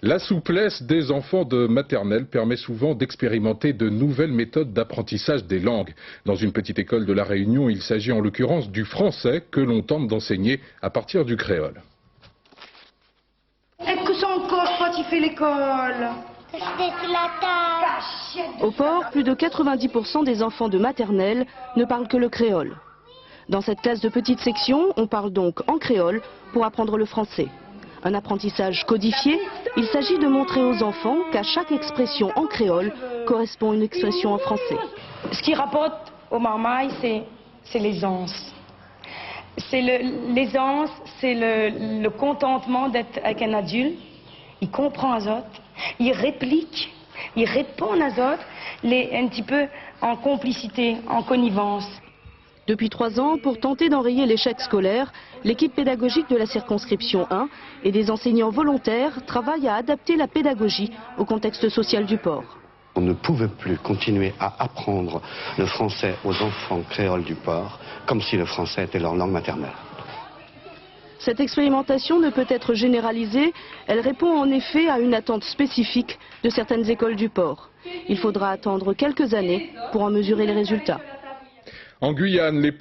La souplesse des enfants de maternelle permet souvent d'expérimenter de nouvelles méthodes d'apprentissage des langues. Dans une petite école de La Réunion, il s'agit en l'occurrence du français que l'on tente d'enseigner à partir du créole. Est-ce que son corps quand il fait l'école? Au port, plus de 90% des enfants de maternelle ne parlent que le créole. Dans cette classe de petite section, on parle donc en créole pour apprendre le français. Un apprentissage codifié, il s'agit de montrer aux enfants qu'à chaque expression en créole correspond une expression en français. Ce qui rapporte au marmaille, c'est l'aisance. L'aisance, c'est le contentement d'être avec un adulte. Il comprend les autres, il réplique, il répond aux autres, un petit peu en complicité, en connivence. Depuis 3 ans, pour tenter d'enrayer l'échec scolaire, l'équipe pédagogique de la circonscription 1 et des enseignants volontaires travaillent à adapter la pédagogie au contexte social du port. On ne pouvait plus continuer à apprendre le français aux enfants créoles du port comme si le français était leur langue maternelle. Cette expérimentation ne peut être généralisée, elle répond en effet à une attente spécifique de certaines écoles du port. Il faudra attendre quelques années pour en mesurer les résultats. En Guyane, les